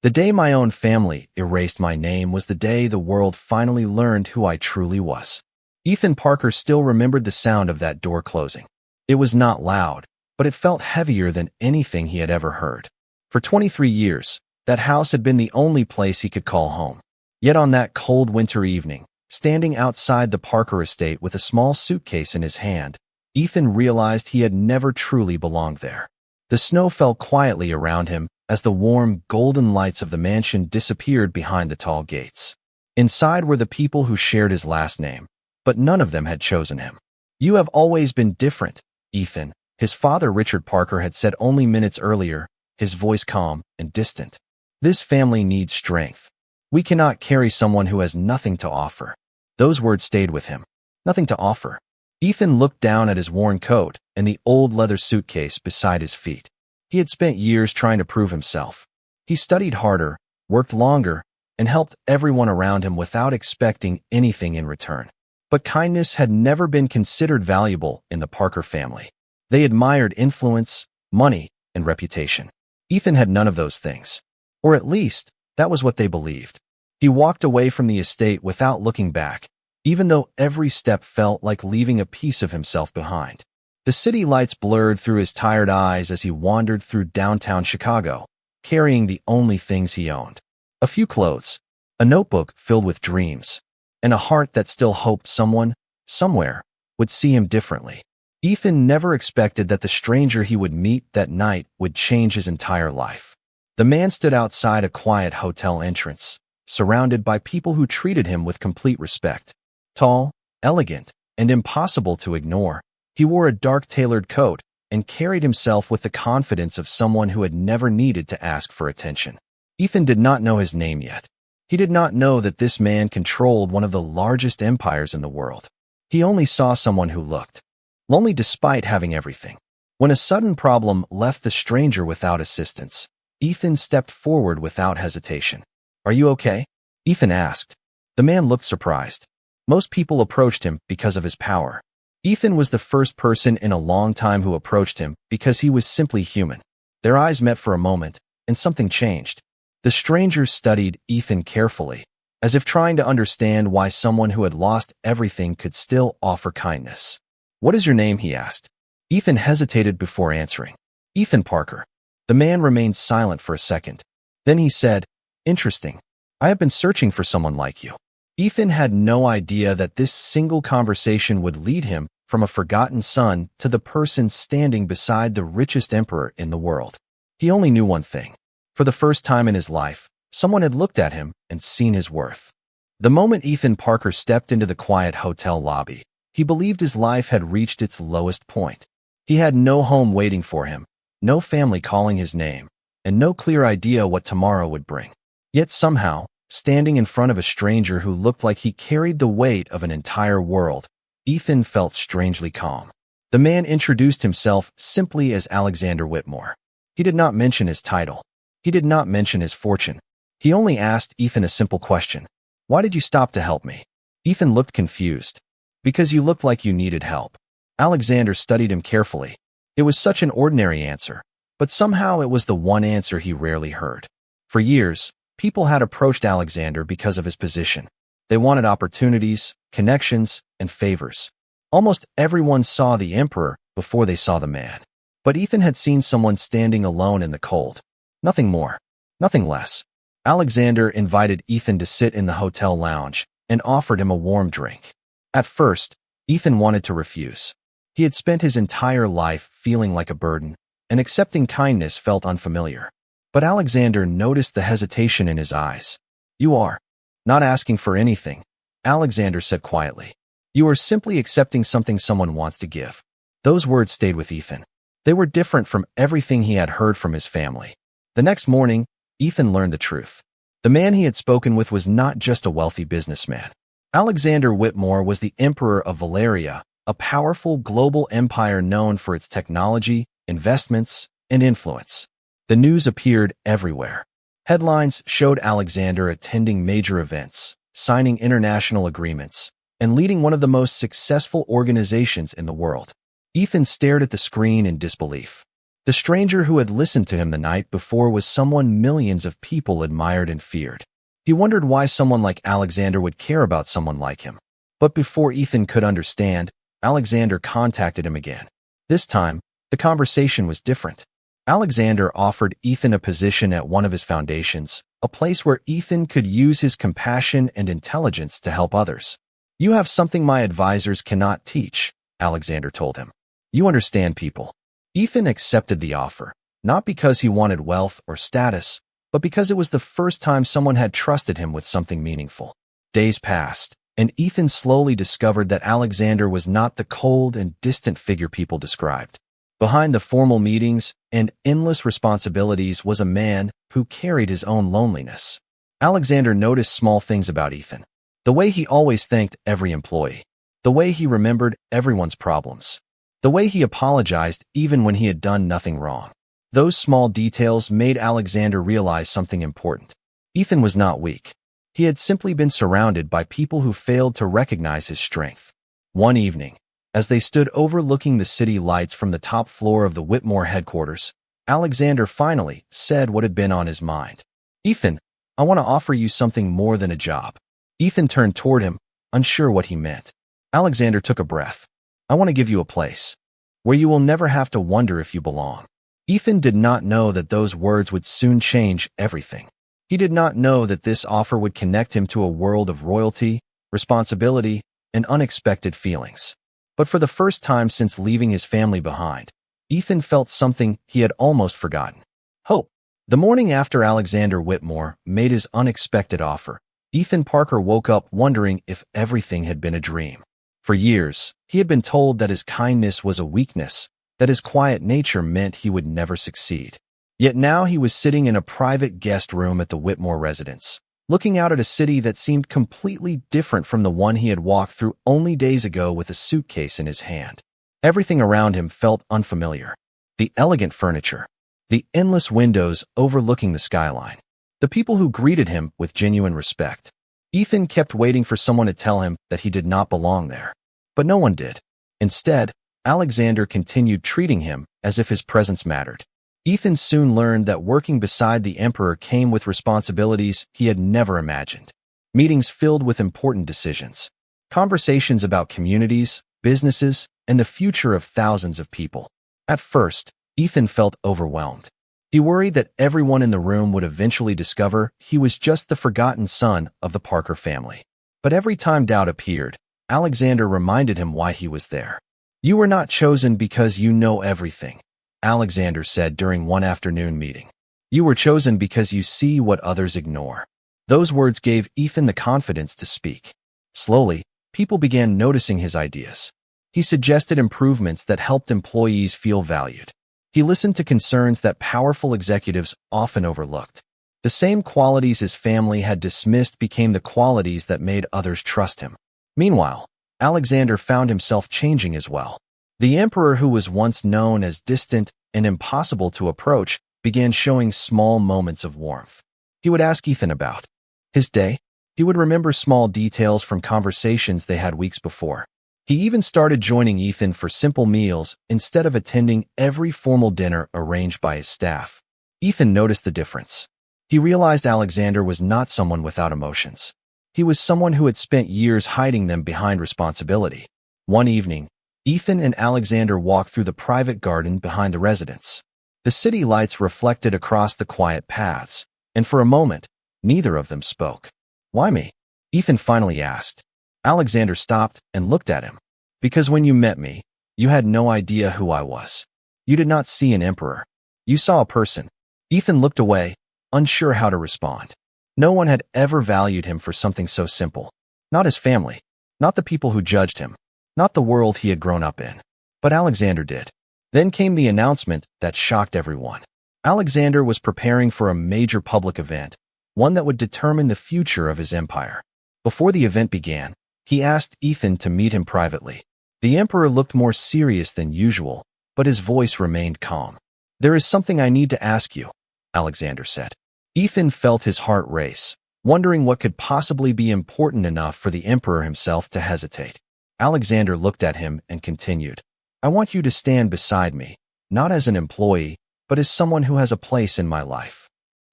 The day my own family erased my name was the day the world finally learned who I truly was. Ethan Parker still remembered the sound of that door closing. It was not loud, but it felt heavier than anything he had ever heard. For 23 years, that house had been the only place he could call home. Yet on that cold winter evening, standing outside the Parker estate with a small suitcase in his hand, Ethan realized he had never truly belonged there. The snow fell quietly around him as the warm, golden lights of the mansion disappeared behind the tall gates. Inside were the people who shared his last name, but none of them had chosen him. "You have always been different, Ethan," his father Richard Parker had said only minutes earlier, his voice calm and distant. "This family needs strength. We cannot carry someone who has nothing to offer." Those words stayed with him. Nothing to offer. Ethan looked down at his worn coat and the old leather suitcase beside his feet. He had spent years trying to prove himself. He studied harder, worked longer, and helped everyone around him without expecting anything in return. But kindness had never been considered valuable in the Parker family. They admired influence, money, and reputation. Ethan had none of those things. Or at least, that was what they believed. He walked away from the estate without looking back, even though every step felt like leaving a piece of himself behind. The city lights blurred through his tired eyes as he wandered through downtown Chicago, carrying the only things he owned. A few clothes, a notebook filled with dreams, and a heart that still hoped someone, somewhere, would see him differently. Ethan never expected that the stranger he would meet that night would change his entire life. The man stood outside a quiet hotel entrance, surrounded by people who treated him with complete respect. Tall, elegant, and impossible to ignore, he wore a dark tailored coat and carried himself with the confidence of someone who had never needed to ask for attention. Ethan did not know his name yet. He did not know that this man controlled one of the largest empires in the world. He only saw someone who looked lonely despite having everything. When a sudden problem left the stranger without assistance, Ethan stepped forward without hesitation. "Are you okay?" Ethan asked. The man looked surprised. Most people approached him because of his power. Ethan was the first person in a long time who approached him because he was simply human. Their eyes met for a moment, and something changed. The stranger studied Ethan carefully, as if trying to understand why someone who had lost everything could still offer kindness. "What is your name?" he asked. Ethan hesitated before answering. "Ethan Parker." The man remained silent for a second. Then he said, "Interesting. I have been searching for someone like you." Ethan had no idea that this single conversation would lead him from a forgotten son to the person standing beside the richest emperor in the world. He only knew one thing. For the first time in his life, someone had looked at him and seen his worth. The moment Ethan Parker stepped into the quiet hotel lobby, he believed his life had reached its lowest point. He had no home waiting for him, no family calling his name, and no clear idea what tomorrow would bring. Yet somehow, standing in front of a stranger who looked like he carried the weight of an entire world, Ethan felt strangely calm. The man introduced himself simply as Alexander Whitmore. He did not mention his title. He did not mention his fortune. He only asked Ethan a simple question. "Why did you stop to help me?" Ethan looked confused. "Because you looked like you needed help." Alexander studied him carefully. It was such an ordinary answer, but somehow it was the one answer he rarely heard. For years, people had approached Alexander because of his position. They wanted opportunities, connections, and favors. Almost everyone saw the emperor before they saw the man. But Ethan had seen someone standing alone in the cold. Nothing more, nothing less. Alexander invited Ethan to sit in the hotel lounge and offered him a warm drink. At first, Ethan wanted to refuse. He had spent his entire life feeling like a burden, and accepting kindness felt unfamiliar. But Alexander noticed the hesitation in his eyes. "You are not asking for anything," Alexander said quietly. "You are simply accepting something someone wants to give." Those words stayed with Ethan. They were different from everything he had heard from his family. The next morning, Ethan learned the truth. The man he had spoken with was not just a wealthy businessman. Alexander Whitmore was the Emperor of Valeria, a powerful global empire known for its technology, investments, and influence. The news appeared everywhere. Headlines showed Alexander attending major events, signing international agreements, and leading one of the most successful organizations in the world. Ethan stared at the screen in disbelief. The stranger who had listened to him the night before was someone millions of people admired and feared. He wondered why someone like Alexander would care about someone like him. But before Ethan could understand, Alexander contacted him again. This time, the conversation was different. Alexander offered Ethan a position at one of his foundations, a place where Ethan could use his compassion and intelligence to help others. "You have something my advisors cannot teach," Alexander told him. "You understand people." Ethan accepted the offer, not because he wanted wealth or status, but because it was the first time someone had trusted him with something meaningful. Days passed, and Ethan slowly discovered that Alexander was not the cold and distant figure people described. Behind the formal meetings and endless responsibilities was a man who carried his own loneliness. Alexander noticed small things about Ethan. The way he always thanked every employee. The way he remembered everyone's problems. The way he apologized even when he had done nothing wrong. Those small details made Alexander realize something important. Ethan was not weak. He had simply been surrounded by people who failed to recognize his strength. One evening, as they stood overlooking the city lights from the top floor of the Whitmore headquarters, Alexander finally said what had been on his mind. "Ethan, I want to offer you something more than a job." Ethan turned toward him, unsure what he meant. Alexander took a breath. "I want to give you a place where you will never have to wonder if you belong." Ethan did not know that those words would soon change everything. He did not know that this offer would connect him to a world of royalty, responsibility, and unexpected feelings. But for the first time since leaving his family behind, Ethan felt something he had almost forgotten: hope. The morning after Alexander Whitmore made his unexpected offer, Ethan Parker woke up wondering if everything had been a dream. For years, he had been told that his kindness was a weakness, that his quiet nature meant he would never succeed. Yet now he was sitting in a private guest room at the Whitmore residence, looking out at a city that seemed completely different from the one he had walked through only days ago with a suitcase in his hand. Everything around him felt unfamiliar. The elegant furniture, the endless windows overlooking the skyline, the people who greeted him with genuine respect. Ethan kept waiting for someone to tell him that he did not belong there. But no one did. Instead, Alexander continued treating him as if his presence mattered. Ethan soon learned that working beside the emperor came with responsibilities he had never imagined. Meetings filled with important decisions. Conversations about communities, businesses, and the future of thousands of people. At first, Ethan felt overwhelmed. He worried that everyone in the room would eventually discover he was just the forgotten son of the Parker family. But every time doubt appeared, Alexander reminded him why he was there. "You were not chosen because you know everything," Alexander said during one afternoon meeting. "You were chosen because you see what others ignore." Those words gave Ethan the confidence to speak. Slowly, people began noticing his ideas. He suggested improvements that helped employees feel valued. He listened to concerns that powerful executives often overlooked. The same qualities his family had dismissed became the qualities that made others trust him. Meanwhile, Alexander found himself changing as well. The emperor, who was once known as distant and impossible to approach, began showing small moments of warmth. He would ask Ethan about his day. He would remember small details from conversations they had weeks before. He even started joining Ethan for simple meals instead of attending every formal dinner arranged by his staff. Ethan noticed the difference. He realized Alexander was not someone without emotions. He was someone who had spent years hiding them behind responsibility. One evening, Ethan and Alexander walked through the private garden behind the residence. The city lights reflected across the quiet paths, and for a moment, neither of them spoke. "Why me?" Ethan finally asked. Alexander stopped and looked at him. "Because when you met me, you had no idea who I was. You did not see an emperor. You saw a person." Ethan looked away, unsure how to respond. No one had ever valued him for something so simple. Not his family, not the people who judged him, not the world he had grown up in. But Alexander did. Then came the announcement that shocked everyone. Alexander was preparing for a major public event, one that would determine the future of his empire. Before the event began, he asked Ethan to meet him privately. The emperor looked more serious than usual, but his voice remained calm. "There is something I need to ask you," Alexander said. Ethan felt his heart race, wondering what could possibly be important enough for the emperor himself to hesitate. Alexander looked at him and continued, "I want you to stand beside me, not as an employee, but as someone who has a place in my life.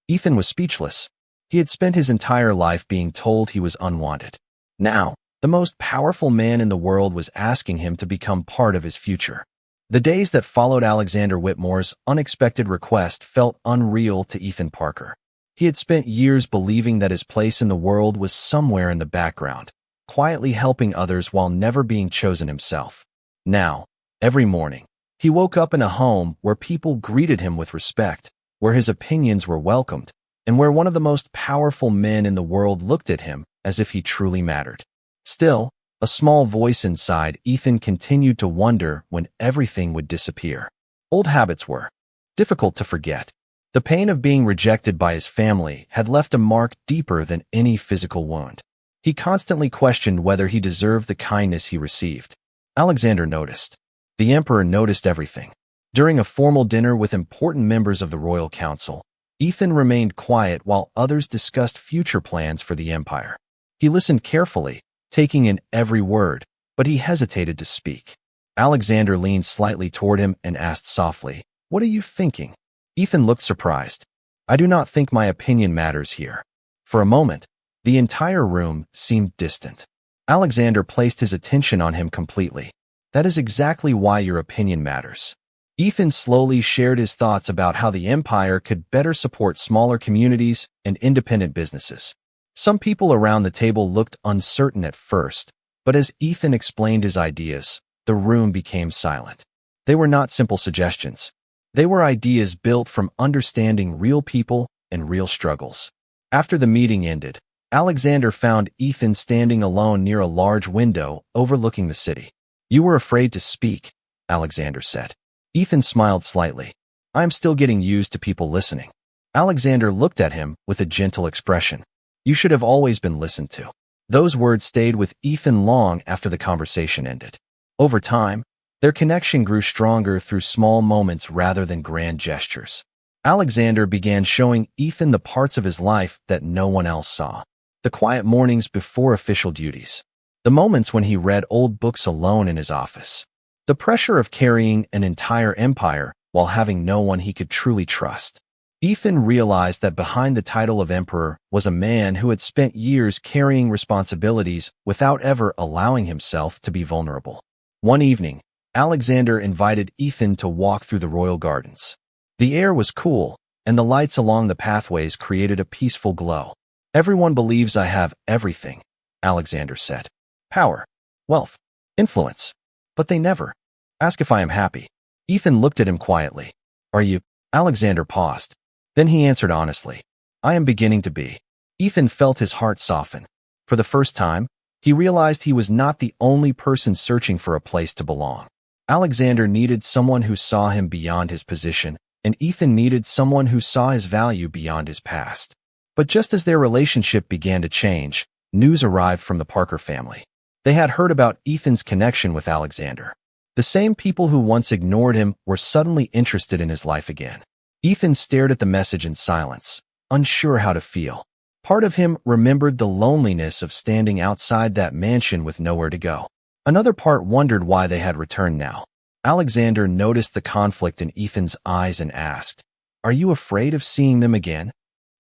Ethan was speechless. He had spent his entire life being told he was unwanted. Now, the most powerful man in the world was asking him to become part of his future. The days that followed Alexander Whitmore's unexpected request felt unreal to Ethan Parker. He had spent years believing that his place in the world was somewhere in the background, quietly helping others while never being chosen himself. Now, every morning, he woke up in a home where people greeted him with respect, where his opinions were welcomed, and where one of the most powerful men in the world looked at him as if he truly mattered. Still, a small voice inside Ethan continued to wonder when everything would disappear. Old habits were difficult to forget. The pain of being rejected by his family had left a mark deeper than any physical wound. He constantly questioned whether he deserved the kindness he received. Alexander noticed. The emperor noticed everything. During a formal dinner with important members of the royal council, Ethan remained quiet while others discussed future plans for the empire. He listened carefully, taking in every word, but he hesitated to speak. Alexander leaned slightly toward him and asked softly, "What are you thinking?" Ethan looked surprised. "I do not think my opinion matters here." For a moment, the entire room seemed distant. Alexander placed his attention on him completely. "That is exactly why your opinion matters." Ethan slowly shared his thoughts about how the empire could better support smaller communities and independent businesses. Some people around the table looked uncertain at first, but as Ethan explained his ideas, the room became silent. They were not simple suggestions. They were ideas built from understanding real people and real struggles. After the meeting ended, Alexander found Ethan standing alone near a large window overlooking the city. "You were afraid to speak," Alexander said. Ethan smiled slightly. "I am still getting used to people listening." Alexander looked at him with a gentle expression. "You should have always been listened to." Those words stayed with Ethan long after the conversation ended. Over time, their connection grew stronger through small moments rather than grand gestures. Alexander began showing Ethan the parts of his life that no one else saw. The quiet mornings before official duties. The moments when he read old books alone in his office. The pressure of carrying an entire empire while having no one he could truly trust. Ethan realized that behind the title of emperor was a man who had spent years carrying responsibilities without ever allowing himself to be vulnerable. One evening, Alexander invited Ethan to walk through the royal gardens. The air was cool, and the lights along the pathways created a peaceful glow. "Everyone believes I have everything," Alexander said. "Power, wealth, influence. But they never ask if I am happy." Ethan looked at him quietly. "Are you?" Alexander paused. Then he answered honestly, "I am beginning to be." Ethan felt his heart soften. For the first time, he realized he was not the only person searching for a place to belong. Alexander needed someone who saw him beyond his position, and Ethan needed someone who saw his value beyond his past. But just as their relationship began to change, news arrived from the Parker family. They had heard about Ethan's connection with Alexander. The same people who once ignored him were suddenly interested in his life again. Ethan stared at the message in silence, unsure how to feel. Part of him remembered the loneliness of standing outside that mansion with nowhere to go. Another part wondered why they had returned now. Alexander noticed the conflict in Ethan's eyes and asked, "Are you afraid of seeing them again?"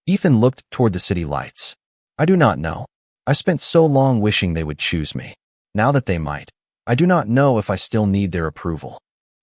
Ethan looked toward the city lights. "I do not know. I spent so long wishing they would choose me. Now that they might, I do not know if I still need their approval."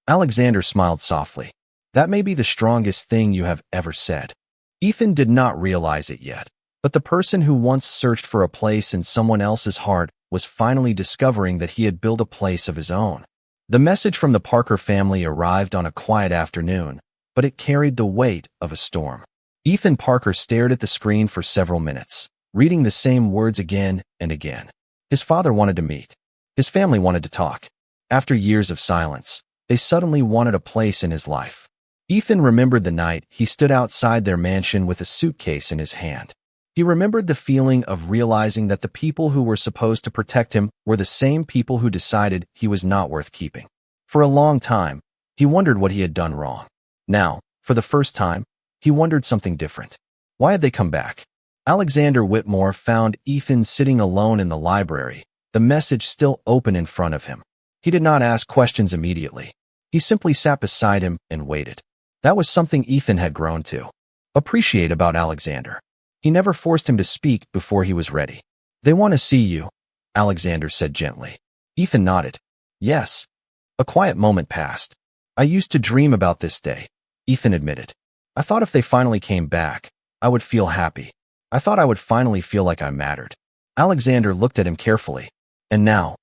Alexander smiled softly. "That may be the strongest thing you have ever said." Ethan did not realize it yet, but the person who once searched for a place in someone else's heart was finally discovering that he had built a place of his own. The message from the Parker family arrived on a quiet afternoon, but it carried the weight of a storm. Ethan Parker stared at the screen for several minutes, reading the same words again and again. His father wanted to meet. His family wanted to talk. After years of silence, they suddenly wanted a place in his life. Ethan remembered the night he stood outside their mansion with a suitcase in his hand. He remembered the feeling of realizing that the people who were supposed to protect him were the same people who decided he was not worth keeping. For a long time, he wondered what he had done wrong. Now, for the first time, he wondered something different. Why had they come back? Alexander Whitmore found Ethan sitting alone in the library, the message still open in front of him. He did not ask questions immediately. He simply sat beside him and waited. That was something Ethan had grown to appreciate about Alexander. He never forced him to speak before he was ready. "They want to see you," Alexander said gently. Ethan nodded. "Yes." A quiet moment passed. "I used to dream about this day," Ethan admitted. "I thought if they finally came back, I would feel happy. I thought I would finally feel like I mattered." Alexander looked at him carefully. "And now?"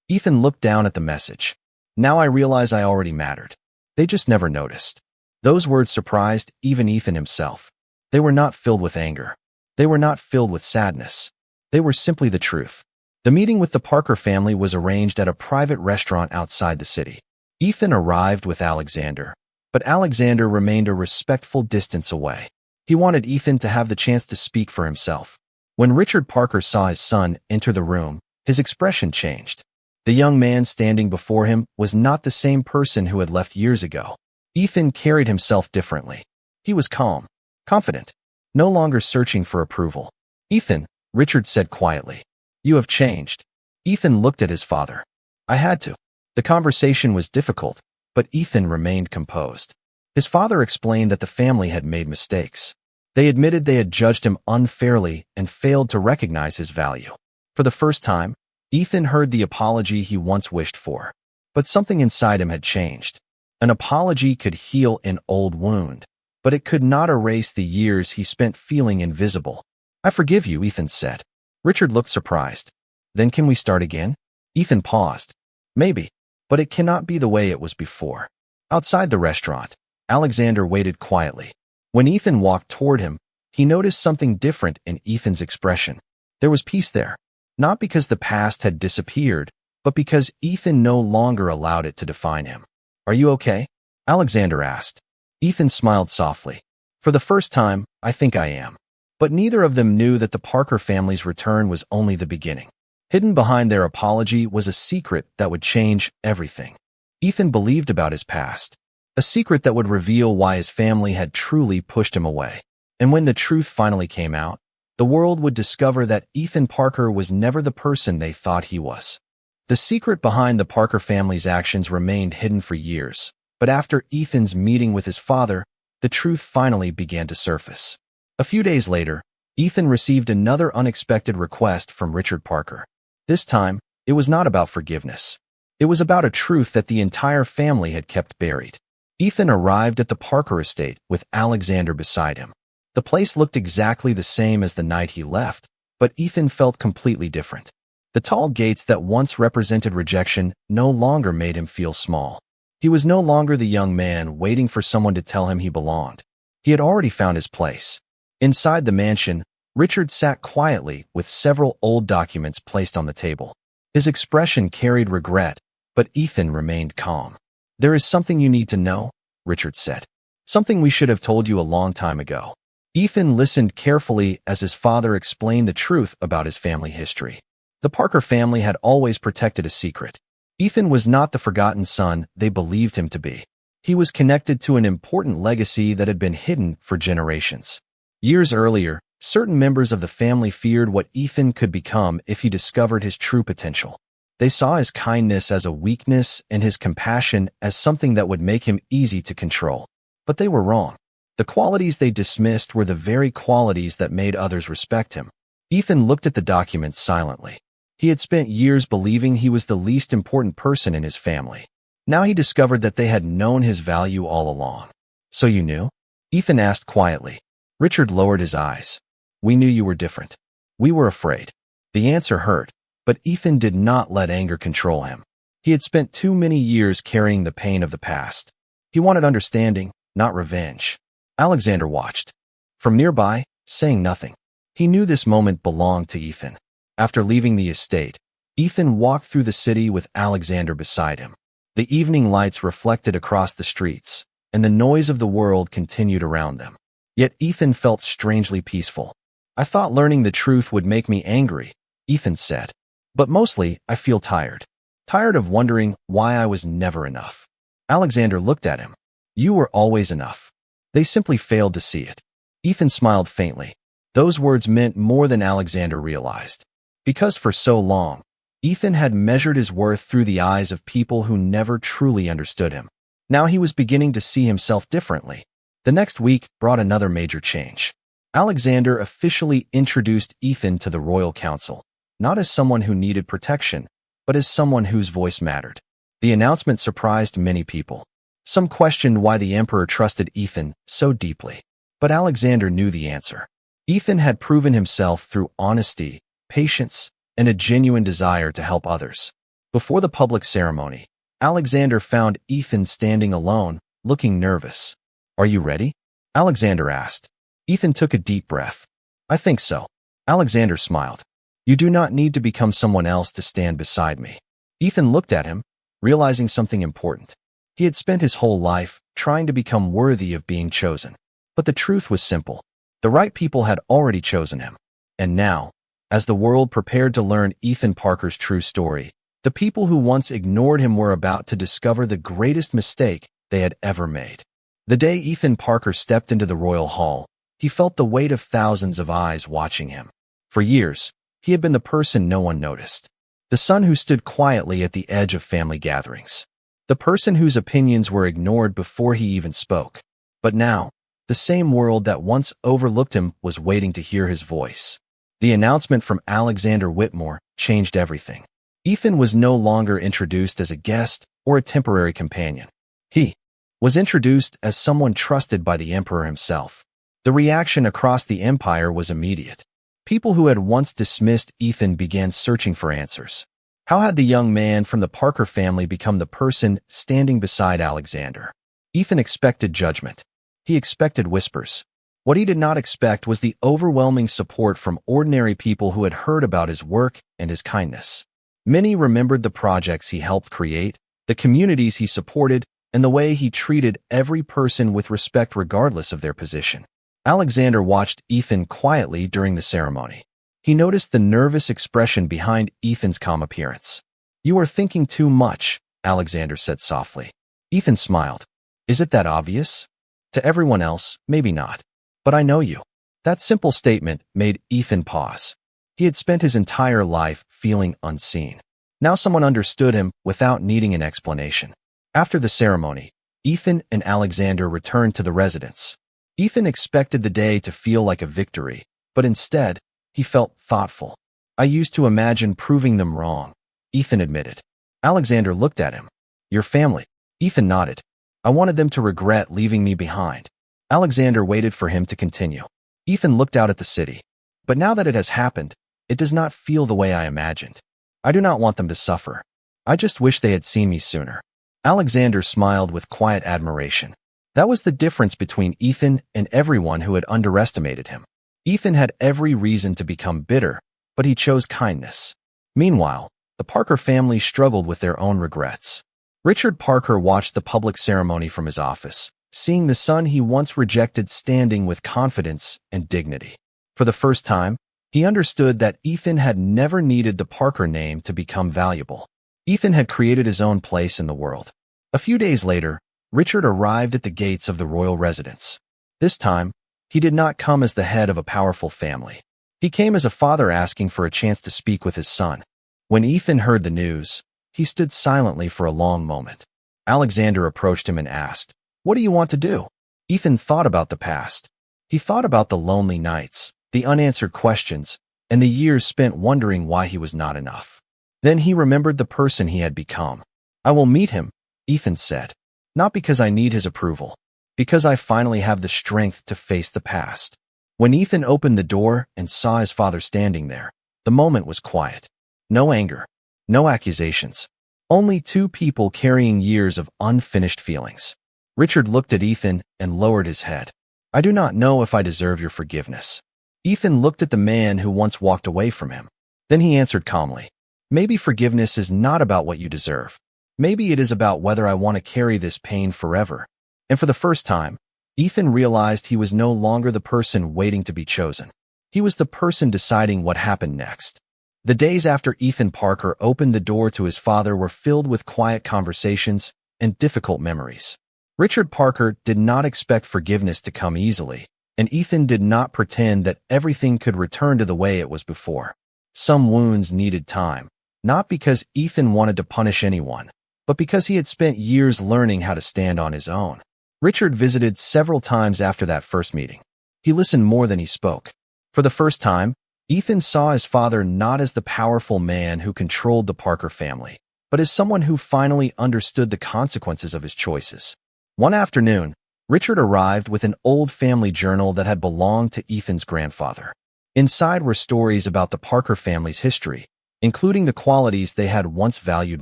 Ethan looked down at the message. "Now I realize I already mattered. They just never noticed." Those words surprised even Ethan himself. They were not filled with anger. They were not filled with sadness. They were simply the truth. The meeting with the Parker family was arranged at a private restaurant outside the city. Ethan arrived with Alexander, but Alexander remained a respectful distance away. He wanted Ethan to have the chance to speak for himself. When Richard Parker saw his son enter the room, his expression changed. The young man standing before him was not the same person who had left years ago. Ethan carried himself differently. He was calm, confident, no longer searching for approval. "Ethan," Richard said quietly, "you have changed." Ethan looked at his father. "I had to." The conversation was difficult, but Ethan remained composed. His father explained that the family had made mistakes. They admitted they had judged him unfairly and failed to recognize his value. For the first time, Ethan heard the apology he once wished for. But something inside him had changed. An apology could heal an old wound, but it could not erase the years he spent feeling invisible. "I forgive you," Ethan said. Richard looked surprised. "Then can we start again?" Ethan paused. "Maybe, but it cannot be the way it was before." Outside the restaurant, Alexander waited quietly. When Ethan walked toward him, he noticed something different in Ethan's expression. There was peace there, not because the past had disappeared, but because Ethan no longer allowed it to define him. "Are you okay?" Alexander asked. Ethan smiled softly. "For the first time, I think I am." But neither of them knew that the Parker family's return was only the beginning. Hidden behind their apology was a secret that would change everything. Ethan believed about his past, a secret that would reveal why his family had truly pushed him away. And when the truth finally came out, the world would discover that Ethan Parker was never the person they thought he was. The secret behind the Parker family's actions remained hidden for years, but after Ethan's meeting with his father, the truth finally began to surface. A few days later, Ethan received another unexpected request from Richard Parker. This time, it was not about forgiveness. It was about a truth that the entire family had kept buried. Ethan arrived at the Parker estate with Alexander beside him. The place looked exactly the same as the night he left, but Ethan felt completely different. The tall gates that once represented rejection no longer made him feel small. He was no longer the young man waiting for someone to tell him he belonged. He had already found his place. Inside the mansion, Richard sat quietly with several old documents placed on the table. His expression carried regret, but Ethan remained calm. "There is something you need to know," Richard said. "Something we should have told you a long time ago." Ethan listened carefully as his father explained the truth about his family history. The Parker family had always protected a secret. Ethan was not the forgotten son they believed him to be. He was connected to an important legacy that had been hidden for generations. Years earlier, certain members of the family feared what Ethan could become if he discovered his true potential. They saw his kindness as a weakness and his compassion as something that would make him easy to control. But they were wrong. The qualities they dismissed were the very qualities that made others respect him. Ethan looked at the documents silently. He had spent years believing he was the least important person in his family. Now he discovered that they had known his value all along. "So you knew?" Ethan asked quietly. Richard lowered his eyes. "We knew you were different. We were afraid." The answer hurt, but Ethan did not let anger control him. He had spent too many years carrying the pain of the past. He wanted understanding, not revenge. Alexander watched from nearby, saying nothing. He knew this moment belonged to Ethan. After leaving the estate, Ethan walked through the city with Alexander beside him. The evening lights reflected across the streets, and the noise of the world continued around them. Yet Ethan felt strangely peaceful. "I thought learning the truth would make me angry," Ethan said. "But mostly, I feel tired. Tired of wondering why I was never enough." Alexander looked at him. "You were always enough. They simply failed to see it." Ethan smiled faintly. Those words meant more than Alexander realized. Because for so long, Ethan had measured his worth through the eyes of people who never truly understood him. Now he was beginning to see himself differently. The next week brought another major change. Alexander officially introduced Ethan to the royal council, not as someone who needed protection, but as someone whose voice mattered. The announcement surprised many people. Some questioned why the emperor trusted Ethan so deeply. But Alexander knew the answer. Ethan had proven himself through honesty, patience, and a genuine desire to help others. Before the public ceremony, Alexander found Ethan standing alone, looking nervous. "Are you ready?" Alexander asked. Ethan took a deep breath. "I think so." Alexander smiled. "You do not need to become someone else to stand beside me." Ethan looked at him, realizing something important. He had spent his whole life trying to become worthy of being chosen. But the truth was simple. The right people had already chosen him. And now, as the world prepared to learn Ethan Parker's true story, the people who once ignored him were about to discover the greatest mistake they had ever made. The day Ethan Parker stepped into the royal hall, he felt the weight of thousands of eyes watching him. For years, he had been the person no one noticed. The son who stood quietly at the edge of family gatherings. The person whose opinions were ignored before he even spoke. But now, the same world that once overlooked him was waiting to hear his voice. The announcement from Alexander Whitmore changed everything. Ethan was no longer introduced as a guest or a temporary companion. He was introduced as someone trusted by the emperor himself. The reaction across the empire was immediate. People who had once dismissed Ethan began searching for answers. How had the young man from the Parker family become the person standing beside Alexander? Ethan expected judgment. He expected whispers. What he did not expect was the overwhelming support from ordinary people who had heard about his work and his kindness. Many remembered the projects he helped create, the communities he supported, and the way he treated every person with respect regardless of their position. Alexander watched Ethan quietly during the ceremony. He noticed the nervous expression behind Ethan's calm appearance. "You are thinking too much," Alexander said softly. Ethan smiled. "Is it that obvious?" To everyone else, maybe not. But I know you. That simple statement made Ethan pause. He had spent his entire life feeling unseen. Now someone understood him without needing an explanation. After the ceremony, Ethan and Alexander returned to the residence. Ethan expected the day to feel like a victory, but instead, he felt thoughtful. "I used to imagine proving them wrong," Ethan admitted. Alexander looked at him. "Your family." Ethan nodded. "I wanted them to regret leaving me behind." Alexander waited for him to continue. Ethan looked out at the city. "But now that it has happened, it does not feel the way I imagined. I do not want them to suffer. I just wish they had seen me sooner." Alexander smiled with quiet admiration. That was the difference between Ethan and everyone who had underestimated him. Ethan had every reason to become bitter, but he chose kindness. Meanwhile, the Parker family struggled with their own regrets. Richard Parker watched the public ceremony from his office, seeing the son he once rejected standing with confidence and dignity. For the first time, he understood that Ethan had never needed the Parker name to become valuable. Ethan had created his own place in the world. A few days later, Richard arrived at the gates of the royal residence. This time, he did not come as the head of a powerful family. He came as a father asking for a chance to speak with his son. When Ethan heard the news, he stood silently for a long moment. Alexander approached him and asked, "What do you want to do?" Ethan thought about the past. He thought about the lonely nights, the unanswered questions, and the years spent wondering why he was not enough. Then he remembered the person he had become. "I will meet him," Ethan said. "Not because I need his approval, because I finally have the strength to face the past." When Ethan opened the door and saw his father standing there, the moment was quiet. No anger, no accusations, only two people carrying years of unfinished feelings. Richard looked at Ethan and lowered his head. "I do not know if I deserve your forgiveness." Ethan looked at the man who once walked away from him. Then he answered calmly, "Maybe forgiveness is not about what you deserve. Maybe it is about whether I want to carry this pain forever." And for the first time, Ethan realized he was no longer the person waiting to be chosen. He was the person deciding what happened next. The days after Ethan Parker opened the door to his father were filled with quiet conversations and difficult memories. Richard Parker did not expect forgiveness to come easily, and Ethan did not pretend that everything could return to the way it was before. Some wounds needed time, not because Ethan wanted to punish anyone, but because he had spent years learning how to stand on his own. Richard visited several times after that first meeting. He listened more than he spoke. For the first time, Ethan saw his father not as the powerful man who controlled the Parker family, but as someone who finally understood the consequences of his choices. One afternoon, Richard arrived with an old family journal that had belonged to Ethan's grandfather. Inside were stories about the Parker family's history, including the qualities they had once valued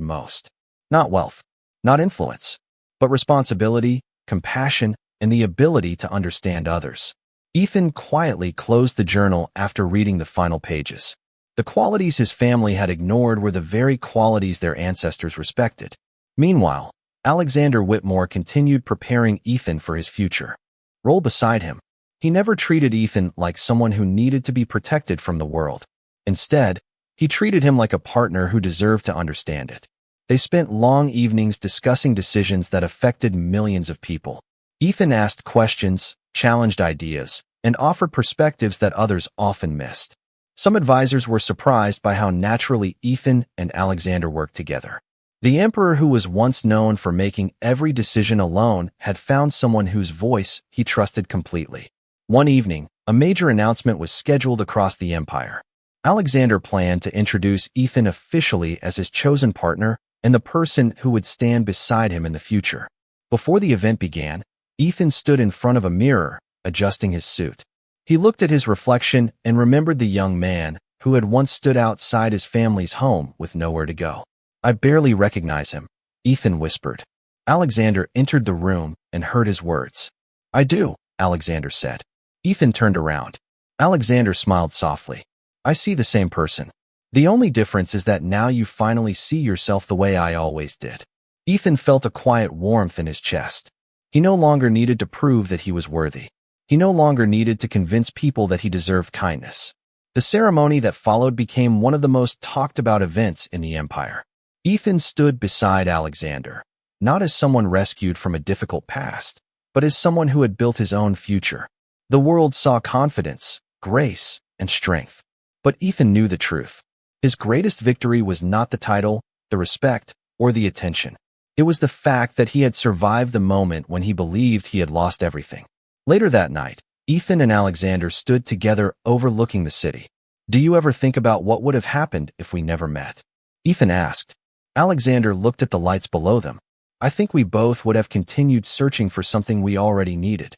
most. Not wealth, not influence, but responsibility, compassion, and the ability to understand others. Ethan quietly closed the journal after reading the final pages. The qualities his family had ignored were the very qualities their ancestors respected. Meanwhile, Alexander Whitmore continued preparing Ethan for his future. Roll beside him. He never treated Ethan like someone who needed to be protected from the world. Instead, he treated him like a partner who deserved to understand it. They spent long evenings discussing decisions that affected millions of people. Ethan asked questions, challenged ideas, and offered perspectives that others often missed. Some advisors were surprised by how naturally Ethan and Alexander worked together. The emperor, who was once known for making every decision alone, had found someone whose voice he trusted completely. One evening, a major announcement was scheduled across the empire. Alexander planned to introduce Ethan officially as his chosen partner and the person who would stand beside him in the future. Before the event began, Ethan stood in front of a mirror, adjusting his suit. He looked at his reflection and remembered the young man who had once stood outside his family's home with nowhere to go. "I barely recognize him," Ethan whispered. Alexander entered the room and heard his words. "I do," Alexander said. Ethan turned around. Alexander smiled softly. "I see the same person. The only difference is that now you finally see yourself the way I always did." Ethan felt a quiet warmth in his chest. He no longer needed to prove that he was worthy. He no longer needed to convince people that he deserved kindness. The ceremony that followed became one of the most talked about events in the empire. Ethan stood beside Alexander, not as someone rescued from a difficult past, but as someone who had built his own future. The world saw confidence, grace, and strength. But Ethan knew the truth. His greatest victory was not the title, the respect, or the attention. It was the fact that he had survived the moment when he believed he had lost everything. Later that night, Ethan and Alexander stood together overlooking the city. "Do you ever think about what would have happened if we never met?" Ethan asked. Alexander looked at the lights below them. "I think we both would have continued searching for something we already needed."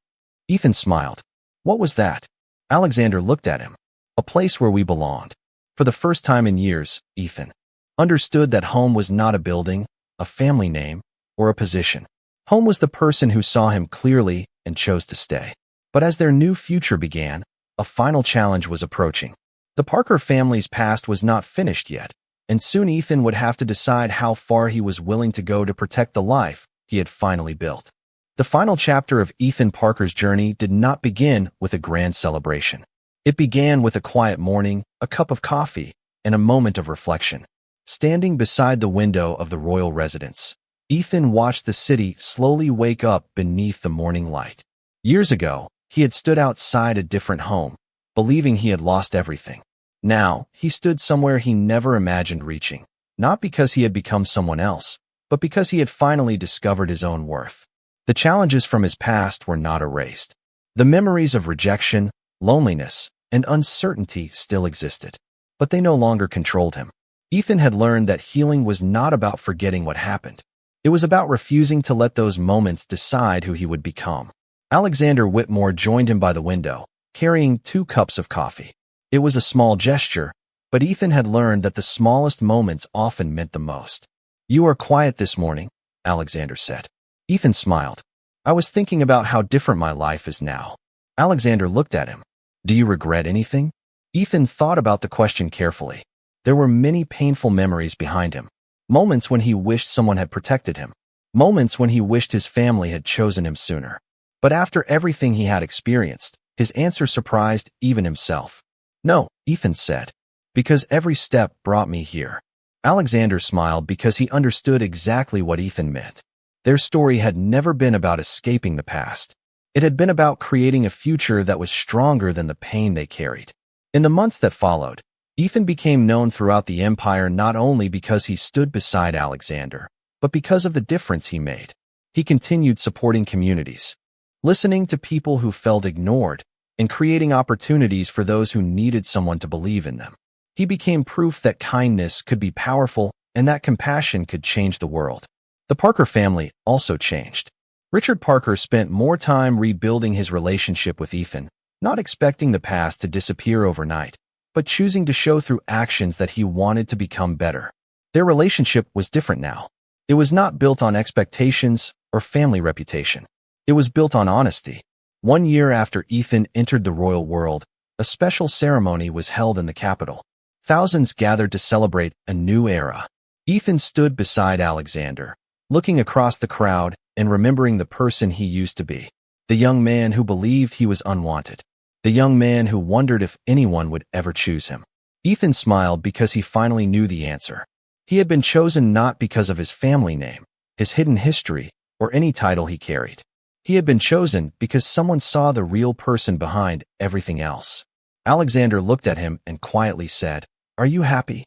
Ethan smiled. "What was that?" Alexander looked at him. "A place where we belonged." For the first time in years, Ethan understood that home was not a building, a family name, or a position. Home was the person who saw him clearly and chose to stay. But as their new future began, a final challenge was approaching. The Parker family's past was not finished yet, and soon Ethan would have to decide how far he was willing to go to protect the life he had finally built. The final chapter of Ethan Parker's journey did not begin with a grand celebration. It began with a quiet morning, a cup of coffee, and a moment of reflection. Standing beside the window of the royal residence, Ethan watched the city slowly wake up beneath the morning light. Years ago, he had stood outside a different home, believing he had lost everything. Now, he stood somewhere he never imagined reaching, not because he had become someone else, but because he had finally discovered his own worth. The challenges from his past were not erased. The memories of rejection, loneliness, and uncertainty still existed, but they no longer controlled him. Ethan had learned that healing was not about forgetting what happened. It was about refusing to let those moments decide who he would become. Alexander Whitmore joined him by the window, carrying 2 cups of coffee. It was a small gesture, but Ethan had learned that the smallest moments often meant the most. "You are quiet this morning," Alexander said. Ethan smiled. "I was thinking about how different my life is now." Alexander looked at him. "Do you regret anything?" Ethan thought about the question carefully. There were many painful memories behind him. Moments when he wished someone had protected him. Moments when he wished his family had chosen him sooner. But after everything he had experienced, his answer surprised even himself. "No," Ethan said, "because every step brought me here." Alexander smiled because he understood exactly what Ethan meant. Their story had never been about escaping the past. It had been about creating a future that was stronger than the pain they carried. In the months that followed, Ethan became known throughout the empire not only because he stood beside Alexander, but because of the difference he made. He continued supporting communities, listening to people who felt ignored, and creating opportunities for those who needed someone to believe in them. He became proof that kindness could be powerful and that compassion could change the world. The Parker family also changed. Richard Parker spent more time rebuilding his relationship with Ethan, not expecting the past to disappear overnight, but choosing to show through actions that he wanted to become better. Their relationship was different now. It was not built on expectations or family reputation. It was built on honesty. 1 year after Ethan entered the royal world, a special ceremony was held in the capital. Thousands gathered to celebrate a new era. Ethan stood beside Alexander, looking across the crowd and remembering the person he used to be. The young man who believed he was unwanted. The young man who wondered if anyone would ever choose him. Ethan smiled because he finally knew the answer. He had been chosen not because of his family name, his hidden history, or any title he carried. He had been chosen because someone saw the real person behind everything else. Alexander looked at him and quietly said, "Are you happy?"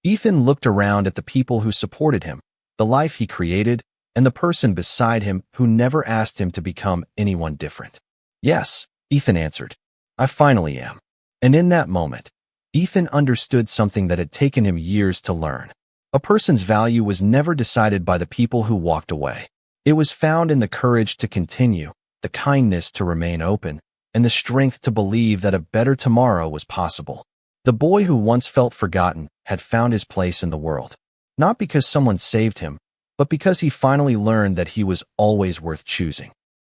Ethan looked around at the people who supported him, the life he created, and the person beside him who never asked him to become anyone different. "Yes," Ethan answered. "I finally am." And in that moment, Ethan understood something that had taken him years to learn. A person's value was never decided by the people who walked away. It was found in the courage to continue, the kindness to remain open, and the strength to believe that a better tomorrow was possible. The boy who once felt forgotten had found his place in the world, not because someone saved him, but because he finally learned that he was always worth choosing.